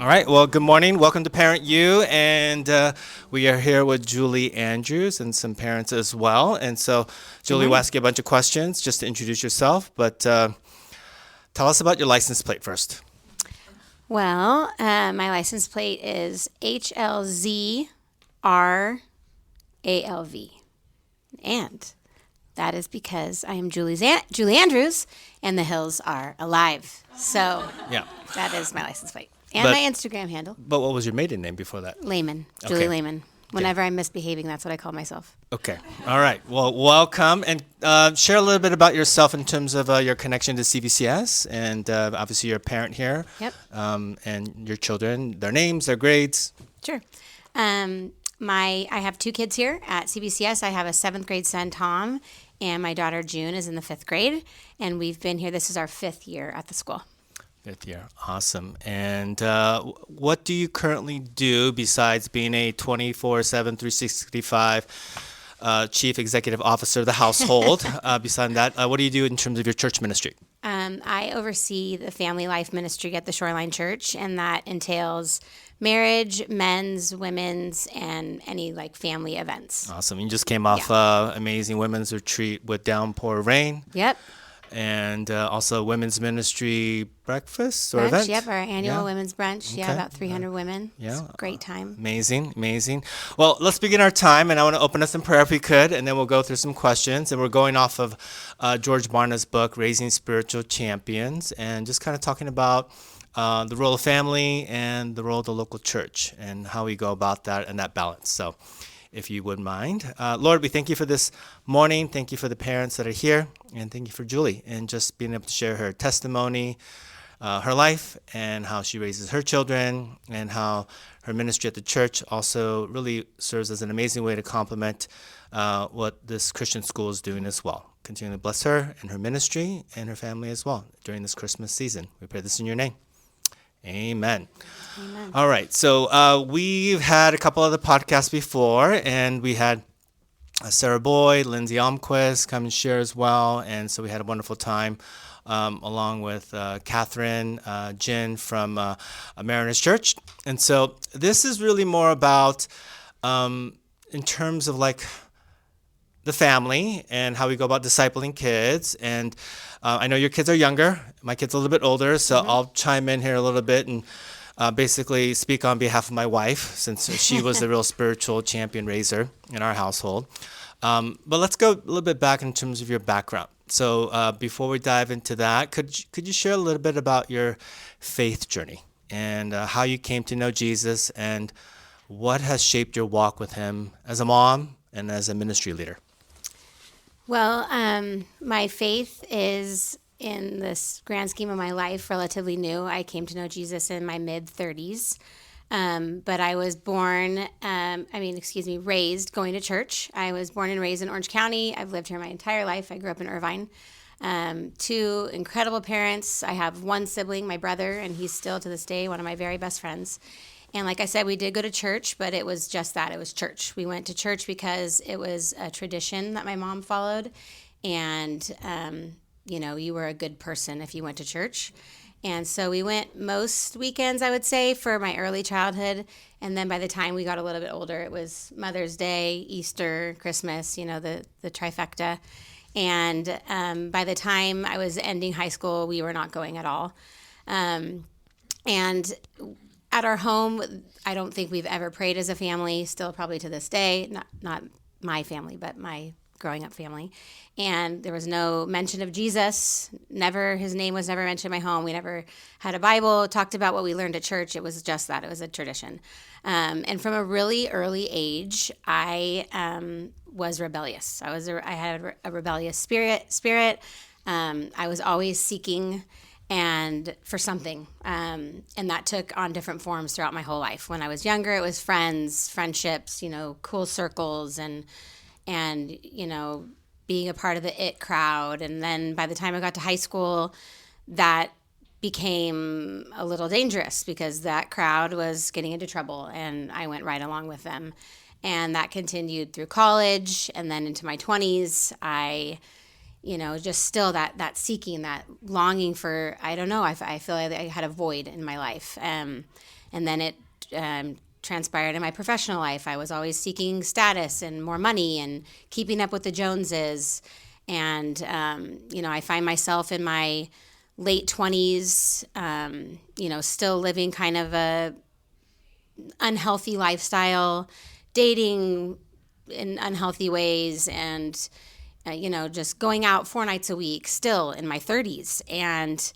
All right. Well, good morning. Welcome to Parent U, and we are here with Julie Andrews and some parents as well. And so, Julie, we'll ask you a bunch of questions just to introduce yourself, but tell us about your license plate first. Well, my license plate is HLZRALV, and that is because I am Julie Andrews, and the hills are alive. So Yeah. that is my license plate. And But- my Instagram handle, But what was your maiden name before that? Lehman, Okay. Julie Lehman. Whenever I'm misbehaving, that's what I call myself. Okay. All right. Well, welcome, and share a little bit about yourself in terms of your connection to CVCS, and obviously you're a parent here. Yep. And your children, their names, their grades. Sure. I have two kids here at CVCS. I have a 7th grade son, Tom, and my daughter, June, is in the 5th grade. And we've been here. This is our 5th year at the school. 5th year. Awesome. And what do you currently do besides being a 24/7, 365 chief executive officer of the household? Besides that, what do you do in terms of your church ministry? I oversee the family life ministry at the Shoreline Church, and that entails marriage, men's, women's, and any family events. Awesome. You just came off amazing women's retreat with downpour rain. Yep. And also women's ministry breakfast or Brunch. event. Yep. Our annual Yeah. women's brunch. Yeah, Okay. about 300 women. Yeah. It's a great time. Amazing. Well, let's begin our time, and I want to open us in prayer if we could, and then we'll go through some questions. And we're going off of George Barna's book, Raising Spiritual Champions, and just kind of talking about the role of family and the role of the local church and how we go about that and that balance. So if you would mind. Lord, we thank you for this morning. Thank you for the parents that are here, and thank you for Julie and just being able to share her testimony, her life, and how she raises her children, and how her ministry at the church also really serves as an amazing way to complement what this Christian school is doing as well. Continue to bless her and her ministry and her family as well during this Christmas season. We pray this in your name. Amen. Amen. All right. So we've had a couple of the podcasts before, and we had Sarah Boyd, Lindsay Almquist come and share as well. And so we had a wonderful time along with Catherine, Jen from Mariners Church. And so this is really more about in terms of the family and how we go about discipling kids. And I know your kids are younger. My kid's a little bit older, so I'll chime in here a little bit and basically speak on behalf of my wife, since she was the real spiritual champion raiser in our household. But let's go a little bit back in terms of your background. So before we dive into that, could you share a little bit about your faith journey and how you came to know Jesus and what has shaped your walk with him as a mom and as a ministry leader? Well, my faith is, in this grand scheme of my life, relatively new. I came to know Jesus in my mid-30s, but I was raised going to church. I was born and raised in Orange County. I've lived here my entire life. I grew up in Irvine. 2 incredible parents. I have one sibling, my brother, and he's still to this day one of my very best friends. And like I said, we did go to church, but it was just that. It was church. We went to church because it was a tradition that my mom followed. And, you were a good person if you went to church. And so we went most weekends, I would say, for my early childhood. And then by the time we got a little bit older, it was Mother's Day, Easter, Christmas, the trifecta. And by the time I was ending high school, we were not going at all. And at our home, I don't think we've ever prayed as a family, still probably to this day, not my family, but my growing up family. And there was no mention of Jesus. His name was never mentioned in my home. We never had a Bible, talked about what we learned at church. It was just that. It was a tradition. And from a really early age, I was rebellious. I had a rebellious spirit. I was always seeking and for something. And that took on different forms throughout my whole life. When I was younger, it was friends, friendships, cool circles, and being a part of the it crowd. And then by the time I got to high school, that became a little dangerous because that crowd was getting into trouble, and I went right along with them. And that continued through college, and then into my 20s. I just still that seeking, that longing for, I don't know, I feel like I had a void in my life. And And then it transpired in my professional life. I was always seeking status and more money and keeping up with the Joneses. And, I find myself in my late 20s, still living kind of a unhealthy lifestyle, dating in unhealthy ways, and just going out 4 nights a week, still in my 30s, and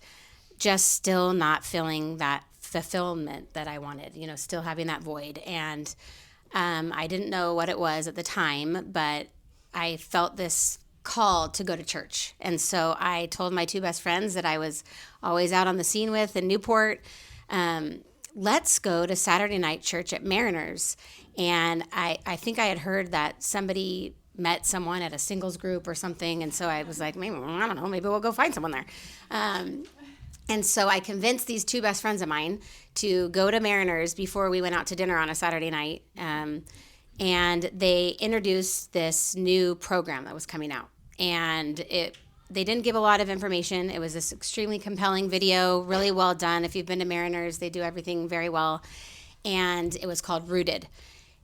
just still not feeling that fulfillment that I wanted, still having that void. And I didn't know what it was at the time, but I felt this call to go to church. And so I told my 2 best friends that I was always out on the scene with in Newport, let's go to Saturday night church at Mariners. And I think I had heard that somebody met someone at a singles group or something. And so I was like, maybe, I don't know, maybe we'll go find someone there. And so I convinced these 2 best friends of mine to go to Mariners before we went out to dinner on a Saturday night. And they introduced this new program that was coming out. And they didn't give a lot of information. It was this extremely compelling video, really well done. If you've been to Mariners, they do everything very well. And it was called Rooted.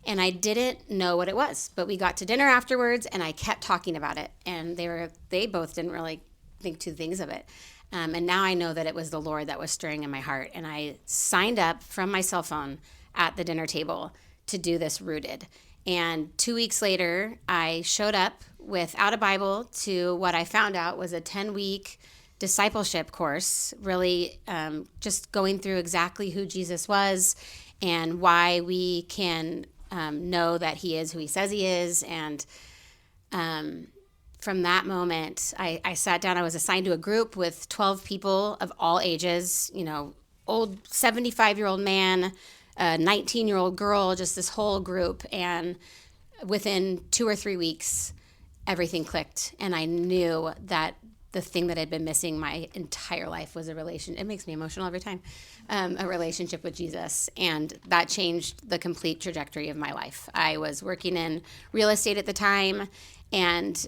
And I didn't know what it was, but we got to dinner afterwards, and I kept talking about it. And they both didn't really think 2 things of it. And now I know that it was the Lord that was stirring in my heart. And I signed up from my cell phone at the dinner table to do this Rooted. And 2 weeks later, I showed up without a Bible to what I found out was a 10-week discipleship course, really just going through exactly who Jesus was and why we can know that he is who he says he is. And from that moment, I sat down. I was assigned to a group with 12 people of all ages, old 75-year-old man, a 19-year-old girl, just this whole group. And within 2 or 3 weeks, everything clicked. And I knew that the thing that had been missing my entire life was a relationship. It makes me emotional every time. A relationship with Jesus. And that changed the complete trajectory of my life. I was working in real estate at the time. And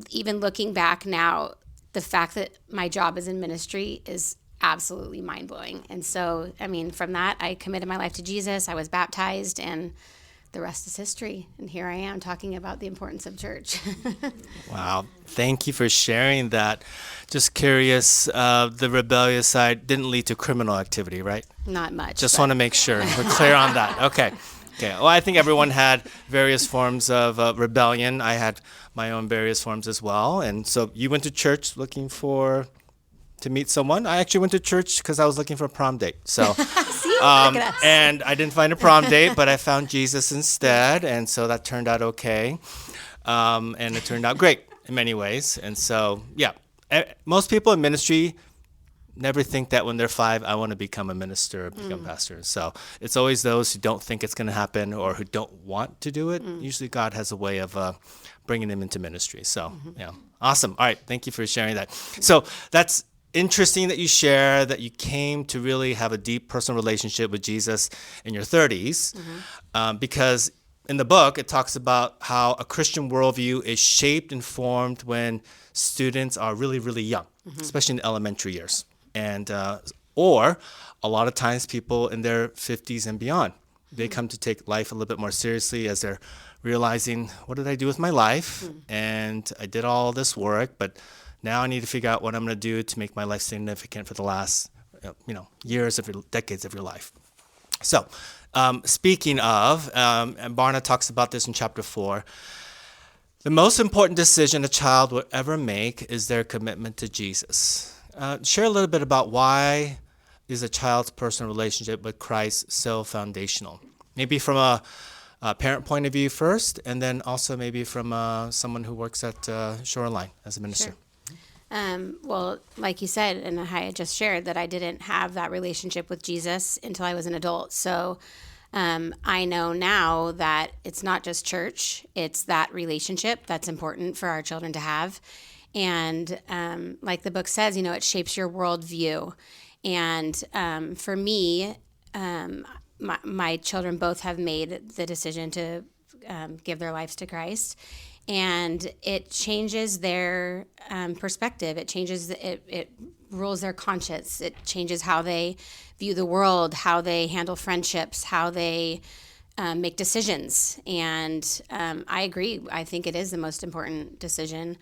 even looking back now, the fact that my job is in ministry is absolutely mind-blowing. And so, from that, I committed my life to Jesus. I was baptized, and the rest is history. And here I am talking about the importance of church. Wow. Thank you for sharing that. Just curious, the rebellious side didn't lead to criminal activity, right? Not much. Just want to make sure we're clear on that. Okay. Well, I think everyone had various forms of rebellion. I had my own various forms as well. And so you went to church looking to meet someone. I actually went to church because I was looking for a prom date. So, See, look at us. And I didn't find a prom date, but I found Jesus instead. And so that turned out okay. And it turned out great in many ways. And so, most people in ministry never think that when they're 5, I want to become a minister or become a pastor. So it's always those who don't think it's going to happen or who don't want to do it. Usually God has a way of bringing them into ministry. So, awesome. All right. Thank you for sharing that. So that's interesting that you share that you came to really have a deep personal relationship with Jesus in your 30s, because in the book, it talks about how a Christian worldview is shaped and formed when students are really, really young, especially in the elementary years. And or a lot of times people in their 50s and beyond, they come to take life a little bit more seriously as they're realizing, what did I do with my life? And I did all this work, but now I need to figure out what I'm going to do to make my life significant for the last, decades of your life. So speaking of, and Barna talks about this in chapter 4, the most important decision a child will ever make is their commitment to Jesus. Share a little bit about why is a child's personal relationship with Christ so foundational? Maybe from a parent point of view first, and then also maybe from someone who works at Shoreline as a minister. Sure. Well, like you said, and I had just shared that I didn't have that relationship with Jesus until I was an adult. So I know now that it's not just church, it's that relationship that's important for our children to have. And like the book says, it shapes your worldview. And for me, my children both have made the decision to give their lives to Christ. And it changes their perspective. It changes, it rules their conscience. It changes how they view the world, how they handle friendships, how they make decisions. And I agree. I think it is the most important decision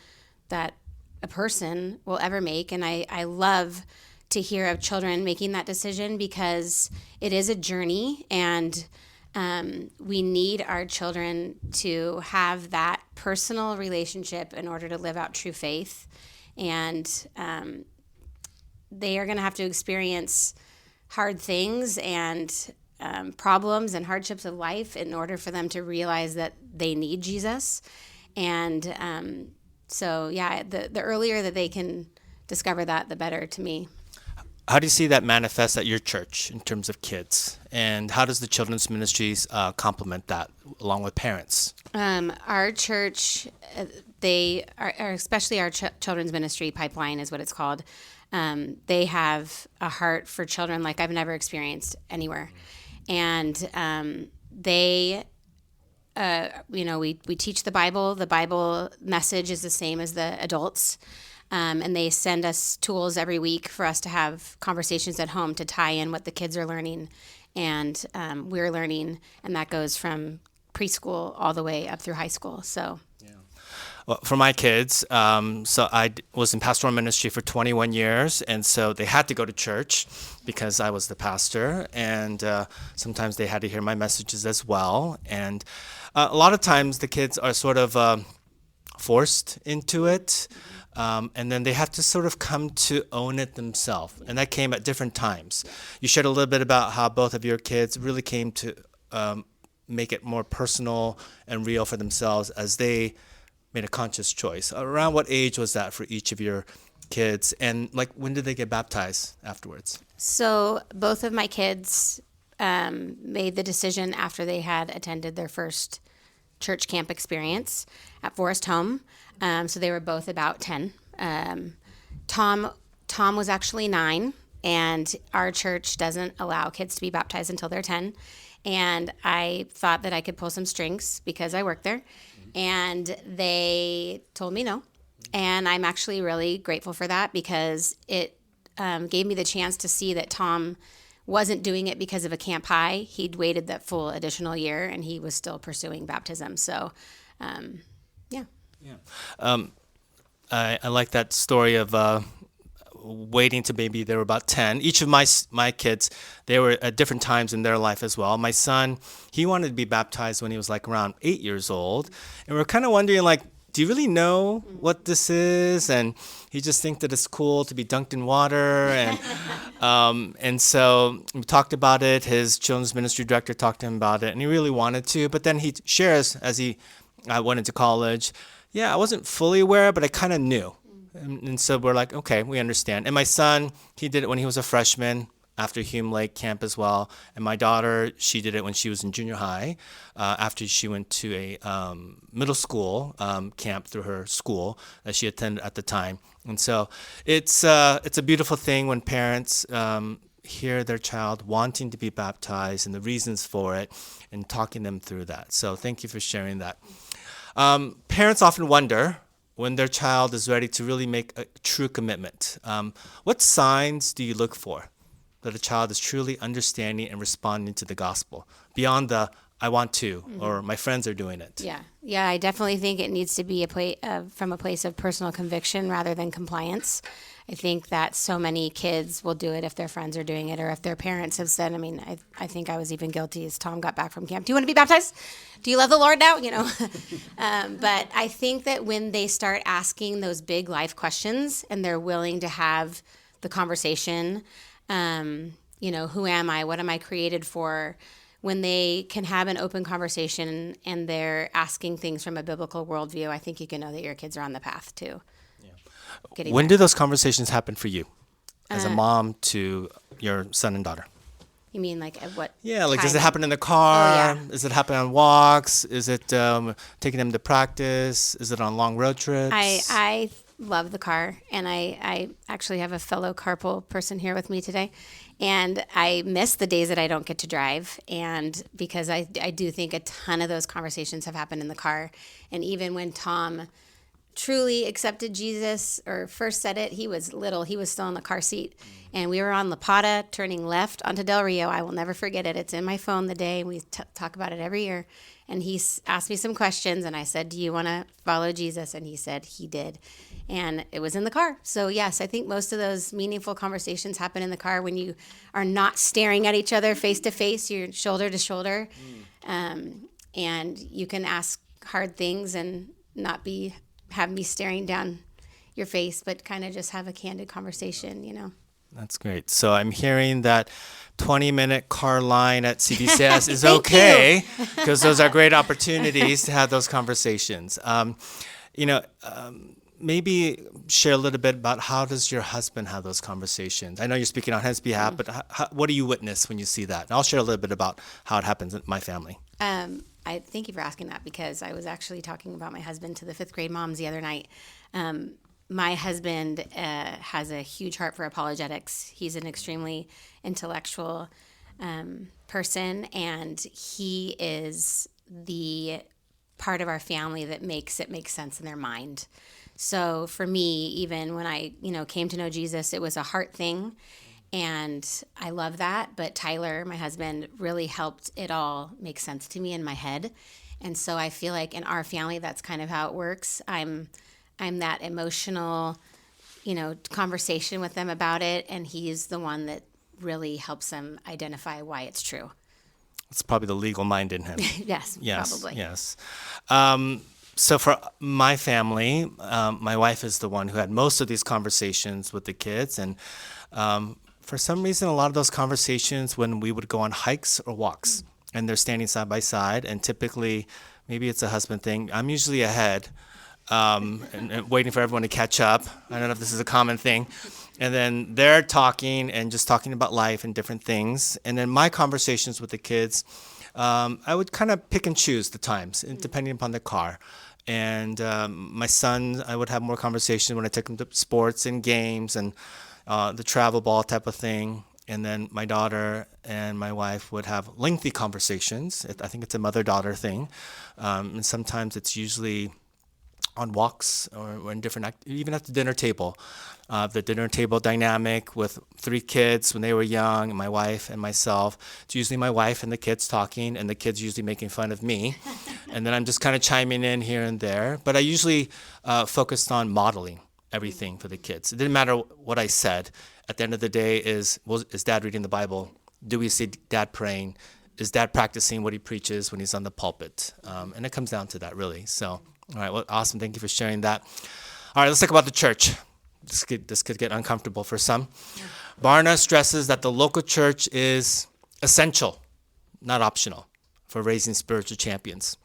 that a person will ever make. And I love to hear of children making that decision because it is a journey, and we need our children to have that personal relationship in order to live out true faith. And they are going to have to experience hard things and problems and hardships of life in order for them to realize that they need Jesus. And so, yeah, the earlier that they can discover that, the better to me. How do you see that manifest at your church in terms of kids? And how does the children's ministries complement that along with parents? Our church, they are, especially our children's ministry pipeline is what it's called. They have a heart for children like I've never experienced anywhere. And they, we teach the Bible. The Bible message is the same as the adults. And they send us tools every week for us to have conversations at home to tie in what the kids are learning and we're learning. And that goes from preschool all the way up through high school. So. Well, for my kids, so I was in pastoral ministry for 21 years, and so they had to go to church because I was the pastor, and sometimes they had to hear my messages as well. And a lot of times the kids are sort of forced into it, and then they have to sort of come to own it themselves, and that came at different times. You shared a little bit about how both of your kids really came to make it more personal and real for themselves as they made a conscious choice. Around what age was that for each of your kids? And like, when did they get baptized afterwards? So both of my kids made the decision after they had attended their first church camp experience at Forest Home. So they were both about 10. Tom was actually 9, and our church doesn't allow kids to be baptized until they're 10. And I thought that I could pull some strings because I work there. And they told me no. And I'm actually really grateful for that because it gave me the chance to see that Tom wasn't doing it because of a camp high. He'd waited that full additional year, and he was still pursuing baptism. So, yeah. I like that story of waiting to maybe they were about 10. Each of my kids, they were at different times in their life as well. My son, he wanted to be baptized when he was like around 8 years old. And we're kind of wondering, like, do you really know what this is? And he just thinks that it's cool to be dunked in water. And so we talked about it. His children's ministry director talked to him about it, and he really wanted to. But then he shares as he went into college, yeah, I wasn't fully aware, but I kind of knew. And so we're like, okay, we understand. And my son, he did it when he was a freshman after Hume Lake camp as well. And my daughter, she did it when she was in junior high after she went to a middle school camp through her school that she attended at the time. And so it's a beautiful thing when parents hear their child wanting to be baptized and the reasons for it and talking them through that. So thank you for sharing that. Parents often wonder when their child is ready to really make a true commitment. What signs do you look for that a child is truly understanding and responding to the gospel beyond the I want to or my friends are doing it? Yeah, I definitely think it needs to be from a place of personal conviction rather than compliance. I think that so many kids will do it if their friends are doing it or if their parents have said, I think I was even guilty as Tom got back from camp. Do you want to be baptized? Do you love the Lord now? But I think that when they start asking those big life questions and they're willing to have the conversation, who am I? What am I created for? When they can have an open conversation and they're asking things from a biblical worldview, I think you can know that your kids are on the path to. When do those conversations happen for you as a mom to your son and daughter? You mean like at what? Yeah, like time? does it happen in the car? Oh, yeah. Is it happen on walks? Is it taking them to practice? Is it on long road trips? I love the car, and I actually have a fellow carpool person here with me today, and I miss the days that I don't get to drive, and because I do think a ton of those conversations have happened in the car, and even when Tom truly accepted Jesus or first said it, he was little. He was still in the car seat. And we were on La Plata turning left onto Del Rio. I will never forget it. It's in my phone the day. We talk about it every year. And he asked me some questions, and I said, do you want to follow Jesus? And he said he did. And it was in the car. So, yes, I think most of those meaningful conversations happen in the car when you are not staring at each other face to face, you're shoulder to shoulder. And you can ask hard things and not have me staring down your face, but kind of just have a candid conversation, you know. That's great. So I'm hearing that 20-minute car line at CVCS is Thank okay, because those are great opportunities to have those conversations. Maybe share a little bit about how does your husband have those conversations? I know you're speaking on his behalf, but what do you witness when you see that? And I'll share a little bit about how it happens in my family. I thank you for asking that, because I was actually talking about my husband to the 5th grade moms the other night. My husband has a huge heart for apologetics. He's an extremely intellectual person, and he is the part of our family that makes it make sense in their mind. So for me, even when I, came to know Jesus, it was a heart thing, and I love that. But Tyler, my husband, really helped it all make sense to me in my head. And so I feel like in our family, that's kind of how it works. I'm that emotional, conversation with them about it, and he's the one that really helps them identify why it's true. It's probably the legal mind in him. Yes, probably. Yes. So for my family, my wife is the one who had most of these conversations with the kids. And for some reason, a lot of those conversations when we would go on hikes or walks, and they're standing side by side, and typically, maybe it's a husband thing, I'm usually ahead and waiting for everyone to catch up. I don't know if this is a common thing. And then they're talking and just talking about life and different things. And then my conversations with the kids, I would kind of pick and choose the times, depending upon the car. And my son, I would have more conversation when I took him to sports and games and the travel ball type of thing. And then my daughter and my wife would have lengthy conversations. I think it's a mother-daughter thing. And sometimes it's usually on walks or in different, even at the dinner table. The dinner table dynamic with 3 kids when they were young, and my wife and myself. It's usually my wife and the kids talking, and the kids usually making fun of me. And then I'm just kind of chiming in here and there. But I usually focused on modeling everything for the kids. It didn't matter what I said. At the end of the day is Dad reading the Bible? Do we see Dad praying? Is Dad practicing what he preaches when he's on the pulpit? And it comes down to that, really. So, all right, well, awesome. Thank you for sharing that. All right, let's talk about the church. This could get uncomfortable for some. Barna stresses that the local church is essential, not optional, for raising spiritual champions.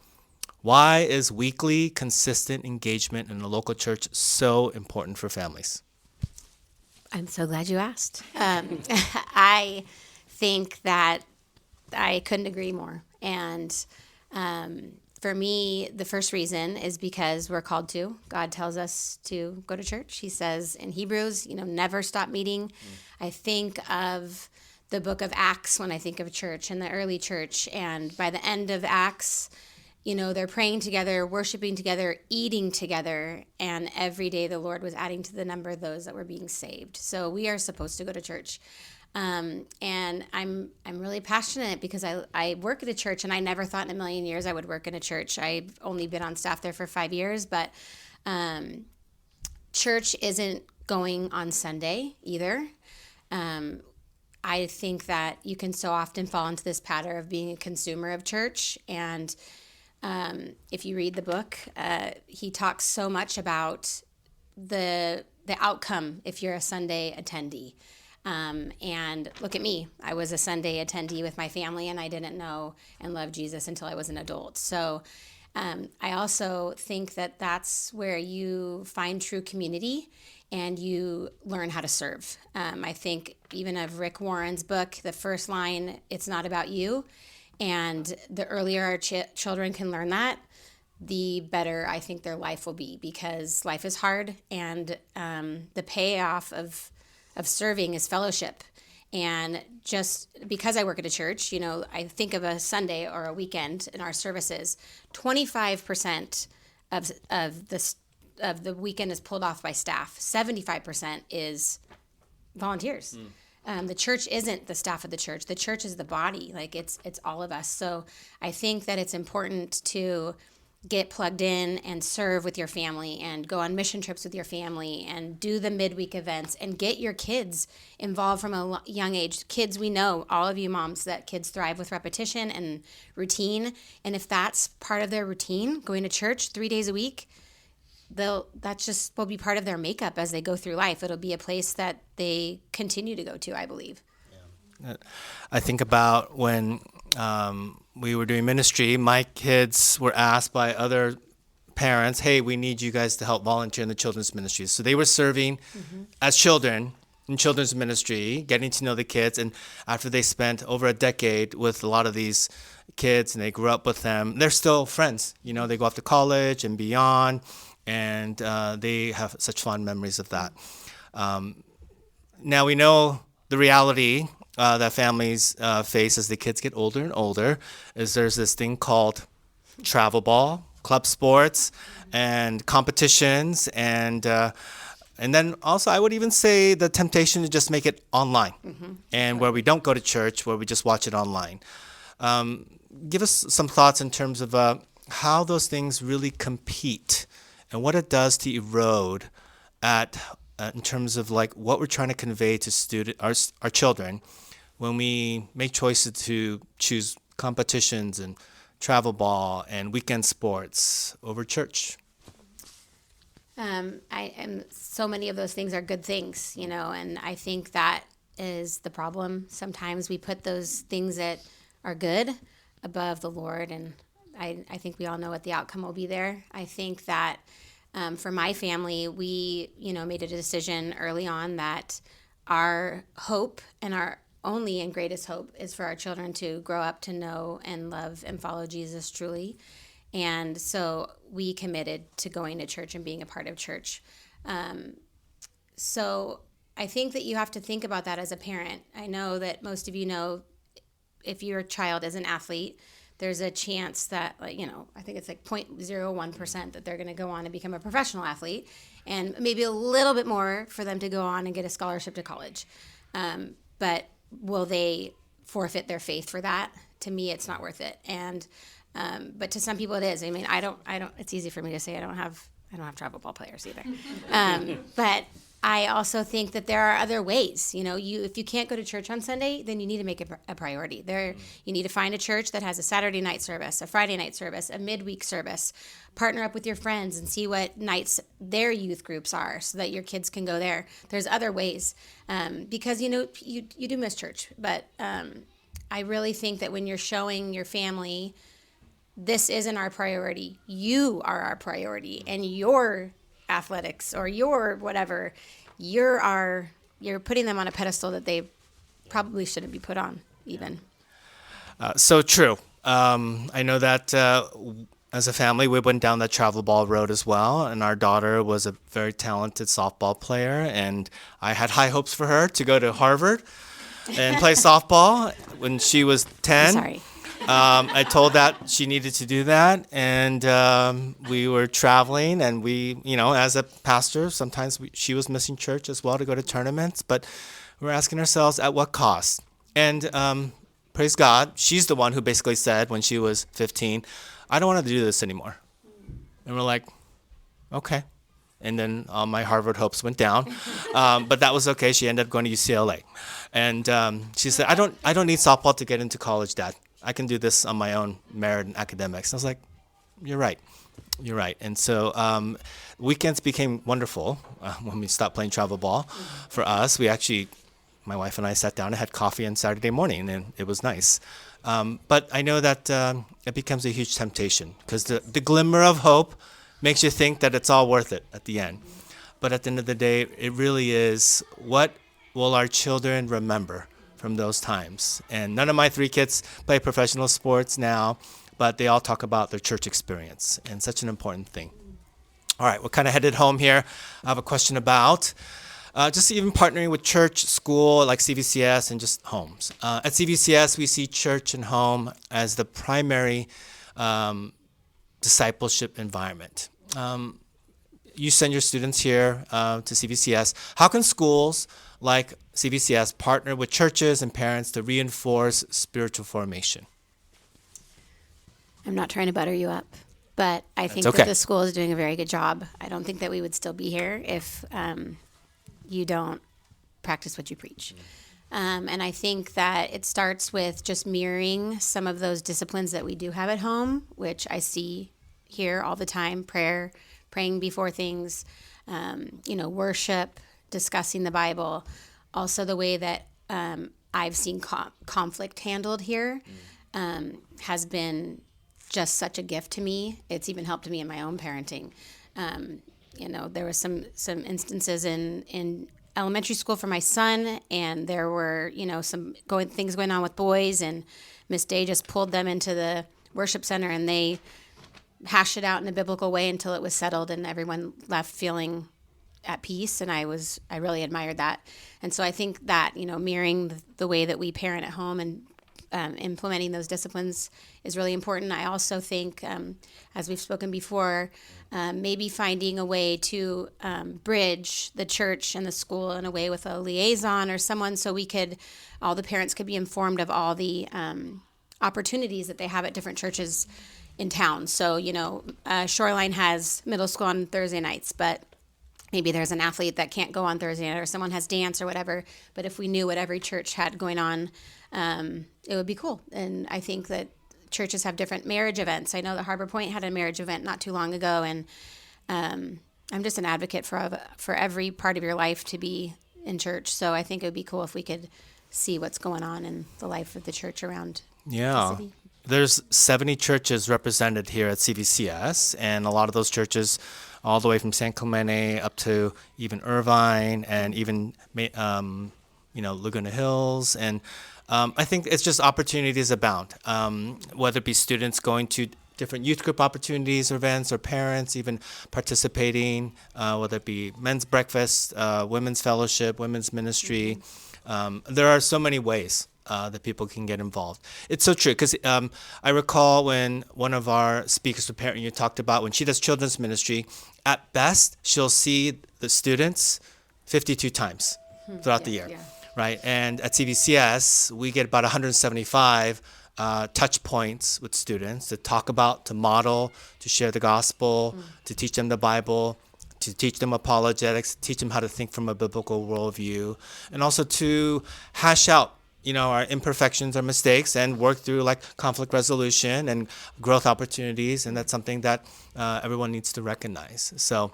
Why is weekly, consistent engagement in the local church so important for families? I'm so glad you asked. I think that I couldn't agree more. And for me, the first reason is because we're called to. God tells us to go to church. He says in Hebrews, never stop meeting. I think of the book of Acts when I think of church and the early church. And by the end of Acts, they're praying together, worshiping together, eating together, and every day the Lord was adding to the number of those that were being saved. So we are supposed to go to church. And I'm really passionate because I work at a church, and I never thought in a million years I would work in a church. I've only been on staff there for 5 years, but church isn't going on Sunday either. I think that you can so often fall into this pattern of being a consumer of church, and if you read the book, he talks so much about the outcome if you're a Sunday attendee. And look at me. I was a Sunday attendee with my family, and I didn't know and love Jesus until I was an adult. So I also think that that's where you find true community and you learn how to serve. I think even of Rick Warren's book, the first line, it's not about you. And the earlier our children can learn that, the better I think their life will be, because life is hard, and the payoff of serving is fellowship. And just because I work at a church, I think of a Sunday or a weekend in our services, 25% of the of the weekend is pulled off by staff. 75% is volunteers. The church isn't the staff of the church. The church is the body. Like it's all of us. So I think that it's important to get plugged in and serve with your family and go on mission trips with your family and do the midweek events and get your kids involved from a young age. Kids, we know, all of you moms, that kids thrive with repetition and routine. And if that's part of their routine, going to church 3 days a week, that just will be part of their makeup as they go through life. It'll be a place that they continue to go to, I believe. I think about when we were doing ministry, my kids were asked by other parents, hey, we need you guys to help volunteer in the children's ministry. So they were serving as children in children's ministry, getting to know the kids. And after they spent over a decade with a lot of these kids and they grew up with them, they're still friends. You know, they go off to college and beyond, and they have such fond memories of that. Now we know the reality that families face as the kids get older and older is there's this thing called travel ball, club sports, and competitions, and then also I would even say the temptation to just make it online, and where we don't go to church, where we just watch it online. Give us some thoughts in terms of how those things really compete and what it does to erode in terms of like what we're trying to convey to our children when we make choices to choose competitions and travel ball and weekend sports over church. So many of those things are good things, you know, and I think that is the problem. Sometimes we put those things that are good above the Lord, and I think we all know what the outcome will be there. I think that for my family, we, made a decision early on that our hope and our only and greatest hope is for our children to grow up to know and love and follow Jesus truly. And so we committed to going to church and being a part of church. So I think that you have to think about that as a parent. I know that most of you know if your child is an athlete, there's a chance that, I think it's like 0.01% that they're going to go on and become a professional athlete, and maybe a little bit more for them to go on and get a scholarship to college. But will they forfeit their faith for that? To me, it's not worth it. And but to some people, it is. I mean, I don't. It's easy for me to say I don't have travel ball players either. But I also think that there are other ways. If you can't go to church on Sunday, then you need to make it a priority. You need to find a church that has a Saturday night service, a Friday night service, a midweek service. Partner up with your friends and see what nights their youth groups are so that your kids can go there. There's other ways because, you do miss church. But I really think that when you're showing your family this isn't our priority, you are our priority, and your athletics or your whatever, you're putting them on a pedestal that they probably shouldn't be put on even. So true. I know that as a family, we went down that travel ball road as well, and our daughter was a very talented softball player, and I had high hopes for her to go to Harvard and play softball when she was 10. I'm sorry. I told that she needed to do that, and we were traveling, and we, as a pastor, sometimes she was missing church as well to go to tournaments, but we're asking ourselves at what cost? And praise God, she's the one who basically said when she was 15, I don't want to do this anymore. And we're like, okay. And then my Harvard hopes went down, but that was okay. She ended up going to UCLA, and she said, I don't need softball to get into college, Dad. I can do this on my own merit and academics. And I was like, you're right. And so weekends became wonderful when we stopped playing travel ball. For us, we actually, my wife and I sat down and had coffee on Saturday morning, and it was nice. But I know that it becomes a huge temptation because the glimmer of hope makes you think that it's all worth it at the end. But at the end of the day, it really is, what will our children remember from those times? And none of my 3 kids play professional sports now, but they all talk about their church experience, and such an important thing. All right, we're kind of headed home here. I have a question about just even partnering with church, school, like CVCS, and just homes. At CVCS, we see church and home as the primary discipleship environment. you send your students here to CVCS. How can schools like CVCS partner with churches and parents to reinforce spiritual formation? I'm not trying to butter you up, but I think okay. that the school is doing a very good job. I don't think that we would still be here if you don't practice what you preach. And I think that it starts with just mirroring some of those disciplines that we do have at home, which I see here all the time: prayer, praying before things, worship, discussing the Bible. Also, the way that I've seen conflict handled here has been just such a gift to me. It's even helped me in my own parenting. There was some instances in elementary school for my son, and there were some things going on with boys, and Miss Day just pulled them into the worship center, and they hashed it out in a biblical way until it was settled, and everyone left feeling at peace. And I really admired that. And so I think that mirroring the way that we parent at home and implementing those disciplines is really important. I also think, as we've spoken before, maybe finding a way to bridge the church and the school in a way with a liaison or someone, so all the parents could be informed of all the opportunities that they have at different churches in town. So, Shoreline has middle school on Thursday nights, but maybe there's an athlete that can't go on Thursday night, or someone has dance or whatever. But if we knew what every church had going on, it would be cool. And I think that churches have different marriage events. I know that Harbor Point had a marriage event not too long ago, and I'm just an advocate for every part of your life to be in church. So I think it would be cool if we could see what's going on in the life of the church around the city. There's 70 churches represented here at CVCS, and a lot of those churches all the way from San Clemente up to even Irvine and even Laguna Hills. And I think it's just opportunities abound, whether it be students going to different youth group opportunities or events, or parents even participating, whether it be men's breakfast, women's fellowship, women's ministry. There are so many ways that people can get involved. It's so true, because I recall when one of our speakers for Parent Union talked about when she does children's ministry, at best, she'll see the students 52 times throughout the year, right? And at CVCS, we get about 175 touch points with students to talk about, to model, to share the gospel, to teach them the Bible, to teach them apologetics, to teach them how to think from a biblical worldview, and also to hash out our imperfections, our mistakes, and work through like conflict resolution and growth opportunities. And that's something that everyone needs to recognize. So, all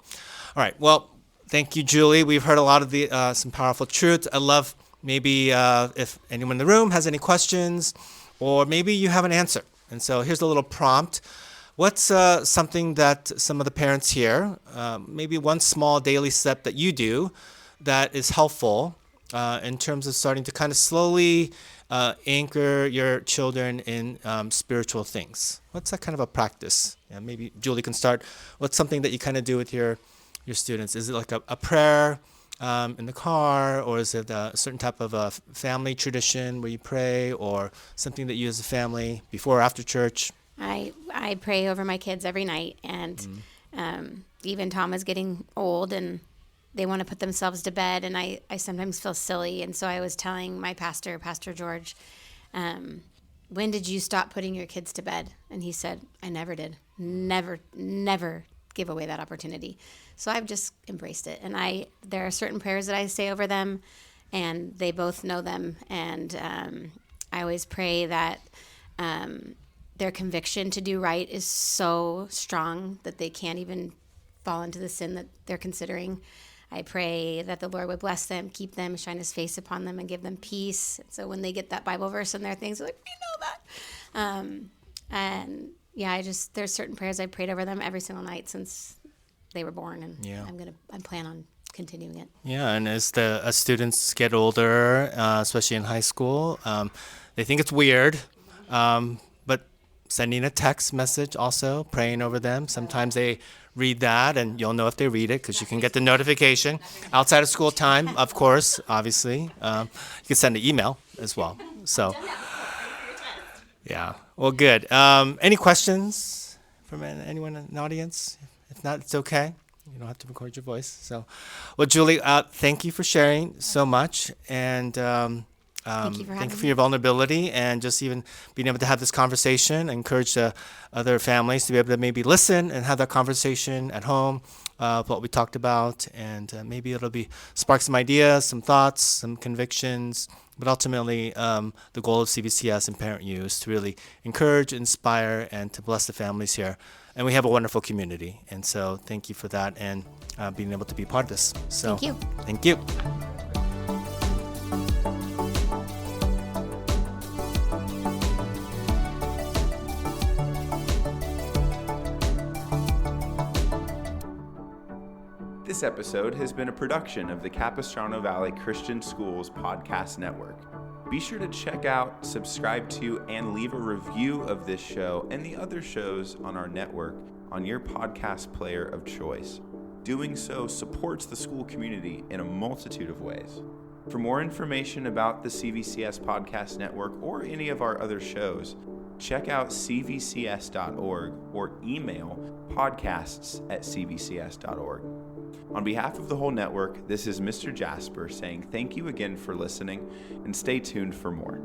right. Well, thank you, Julie. We've heard a lot of some powerful truths. I love maybe if anyone in the room has any questions, or maybe you have an answer. And so here's a little prompt. What's something that some of the parents here, maybe one small daily step that you do that is helpful in terms of starting to kind of slowly anchor your children in spiritual things? What's that kind of a practice? Yeah, maybe Julie can start. What's something that you kind of do with your students? Is it like a prayer in the car, or is it a certain type of a family tradition where you pray, or something that you as a family before or after church? I pray over my kids every night, and even Tom is getting old, and they want to put themselves to bed, and I sometimes feel silly. And so I was telling my pastor, Pastor George, when did you stop putting your kids to bed? And he said, I never did. Never give away that opportunity. So I've just embraced it. And there are certain prayers that I say over them, and they both know them. And I always pray that their conviction to do right is so strong that they can't even fall into the sin that they're considering. I pray that the Lord would bless them, keep them, shine his face upon them, and give them peace. So when they get that Bible verse in their things, they're like, we know that. And yeah, there's certain prayers I prayed over them every single night since they were born, and I plan on continuing it. Yeah, and as students get older, especially in high school, they think it's weird, but sending a text message also, praying over them. Sometimes they read that, and you'll know if they read it because you can get the notification outside of school time, of course, obviously. You can send an email as well. So, yeah. Well, good. Any questions from anyone in the audience? If not, it's okay. You don't have to record your voice. So, well, Julie, thank you for sharing so much, and Thank you for having your vulnerability, and just even being able to have this conversation. Encourage the other families to be able to maybe listen and have that conversation at home, what we talked about, and maybe it'll be spark some ideas, some thoughts, some convictions. But ultimately, the goal of CVCS and Parent U is to really encourage, inspire, and to bless the families here. And we have a wonderful community. And so thank you for that and being able to be part of this. So Thank you. Thank you. This episode has been a production of the Capistrano Valley Christian Schools Podcast Network. Be sure to check out, subscribe to, and leave a review of this show and the other shows on our network on your podcast player of choice. Doing so supports the school community in a multitude of ways. For more information about the CVCS Podcast Network or any of our other shows, check out cvcs.org or email podcasts@cvcs.org. On behalf of the whole network, this is Mr. Jasper saying thank you again for listening, and stay tuned for more.